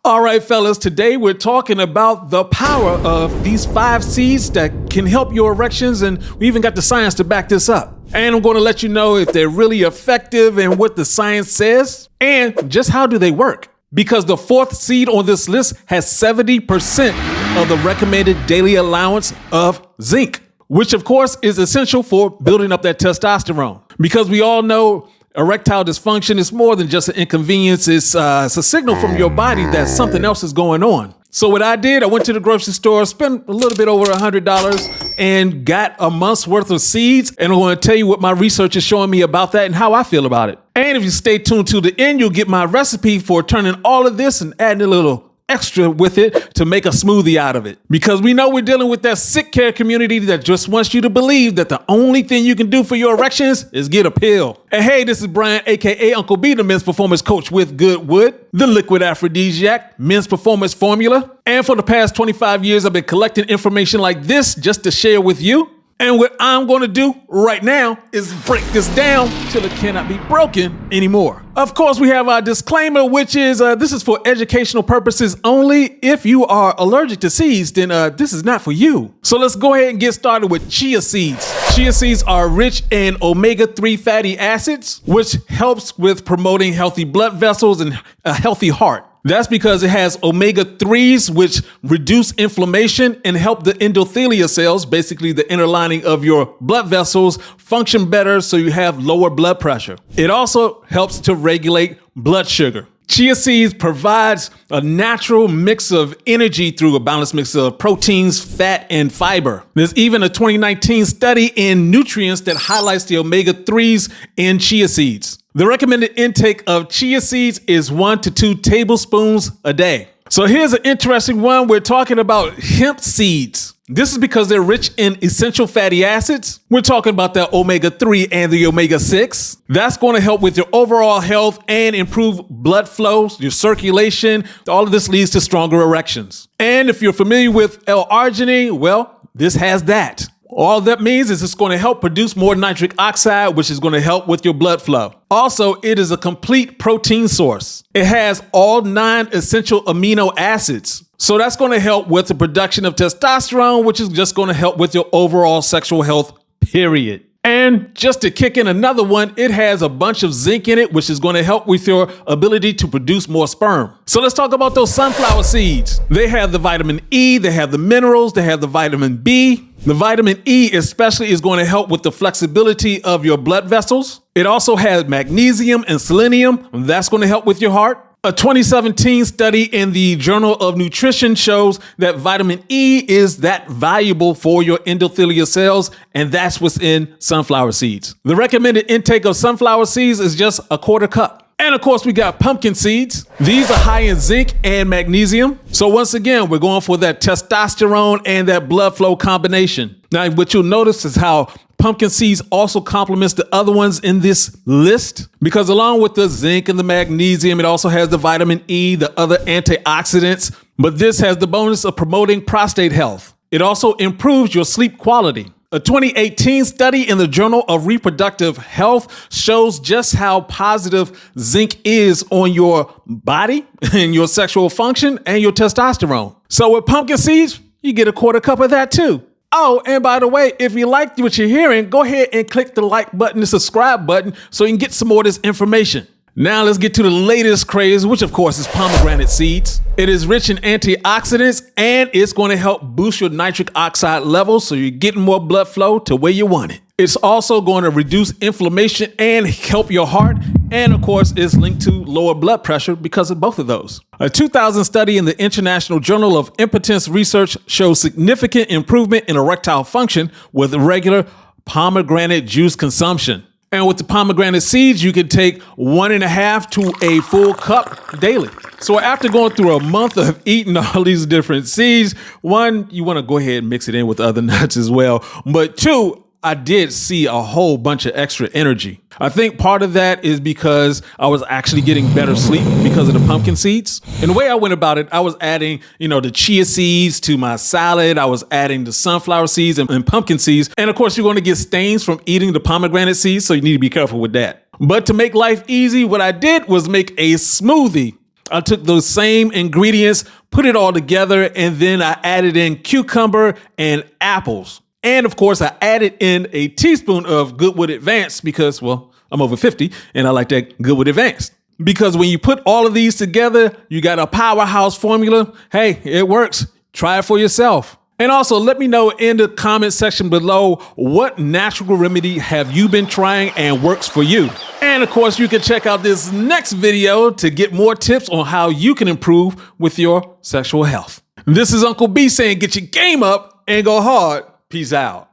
All right, fellas, today we're talking about the power of these 5 seeds that can help your erections, and we even got the science to back this up. And I'm going to let you know if they're really effective and what the science says, and just how do they work. Because the 4th seed on this list has 70% of the recommended daily allowance of zinc, which of course is essential for building up that testosterone. Because we all know erectile dysfunction is more than just an inconvenience. It's a signal from your body that something else is going on. So what I did, I went to the grocery store, spent a little bit over $100 and got a month's worth of seeds. And I'm going to tell you what my research is showing me about that and how I feel about it. And if you stay tuned to the end, you'll get my recipe for turning all of this and adding a little extra with it to make a smoothie out of it. Because we know we're dealing with that sick care community that just wants you to believe that the only thing you can do for your erections is get a pill. And hey, this is Brian, aka Uncle B, the men's performance coach with GoodWood, the liquid aphrodisiac, men's performance formula. And for the past 25 years, I've been collecting information like this just to share with you. And what I'm going to do right now is break this down till it cannot be broken anymore. Of course, we have our disclaimer, which is this is for educational purposes only. If you are allergic to seeds, then this is not for you. So let's go ahead and get started with chia seeds. Chia seeds are rich in omega-3 fatty acids, which helps with promoting healthy blood vessels and a healthy heart. That's because it has omega-3s, which reduce inflammation and help the endothelial cells, basically the inner lining of your blood vessels, function better so you have lower blood pressure. It also helps to regulate blood sugar. Chia seeds provides a natural mix of energy through a balanced mix of proteins, fat, and fiber. There's even a 2019 study in nutrients that highlights the omega-3s in chia seeds. The recommended intake of chia seeds is 1 to 2 tablespoons a day. So here's an interesting one. We're talking about hemp seeds. This is because they're rich in essential fatty acids. We're talking about the omega-3 and the omega-6. That's going to help with your overall health and improve blood flow, your circulation. All of this leads to stronger erections. And if you're familiar with L-arginine, well, this has that. All that means is it's going to help produce more nitric oxide, which is going to help with your blood flow. Also, it is a complete protein source. It has all 9 essential amino acids. So that's going to help with the production of testosterone, which is just going to help with your overall sexual health, period. And just to kick in another one, it has a bunch of zinc in it, which is going to help with your ability to produce more sperm. So let's talk about those sunflower seeds. They have the vitamin E, they have the minerals, they have the vitamin B. The vitamin E especially is going to help with the flexibility of your blood vessels. It also has magnesium and selenium. That's going to help with your heart. A 2017 study in the Journal of Nutrition shows that vitamin E is that valuable for your endothelial cells, and that's what's in sunflower seeds. The recommended intake of sunflower seeds is just a 1/4 cup. And of course, we got pumpkin seeds. These are high in zinc and magnesium. So once again, we're going for that testosterone and that blood flow combination. Now, what you'll notice is how pumpkin seeds also complements the other ones in this list, because along with the zinc and the magnesium, it also has the vitamin E, the other antioxidants, but this has the bonus of promoting prostate health. It also improves your sleep quality. A 2018 study in the Journal of Reproductive Health shows just how positive zinc is on your body and your sexual function and your testosterone. So with pumpkin seeds, you get a 1/4 cup of that too. Oh, and by the way, if you like what you're hearing, go ahead and click the like button, the subscribe button, so you can get some more of this information. Now let's get to the latest craze, which of course is pomegranate seeds. It is rich in antioxidants, and it's going to help boost your nitric oxide levels so you're getting more blood flow to where you want it. It's also going to reduce inflammation and help your heart. And of course, it's linked to lower blood pressure because of both of those. A 2000 study in the International Journal of Impotence Research shows significant improvement in erectile function with regular pomegranate juice consumption. And with the pomegranate seeds, you can take 1.5 to a full cup daily. So after going through a month of eating all these different seeds, 1, you want to go ahead and mix it in with other nuts as well. But 2, I did see a whole bunch of extra energy. I think part of that is because I was actually getting better sleep because of the pumpkin seeds. And the way I went about it, I was adding, the chia seeds to my salad. I was adding the sunflower seeds and pumpkin seeds. And of course, you're going to get stains from eating the pomegranate seeds, so you need to be careful with that. But to make life easy, what I did was make a smoothie I took those same ingredients, put it all together, and then I added in cucumber and apples. And of course, I added in a teaspoon of GoodWood Advanced because, well, I'm over 50 and I like that GoodWood Advanced. Because when you put all of these together, you got a powerhouse formula. Hey, it works. Try it for yourself. And also let me know in the comment section below, what natural remedy have you been trying and works for you? And of course, you can check out this next video to get more tips on how you can improve with your sexual health. This is Uncle B saying, get your game up and go hard. Peace out.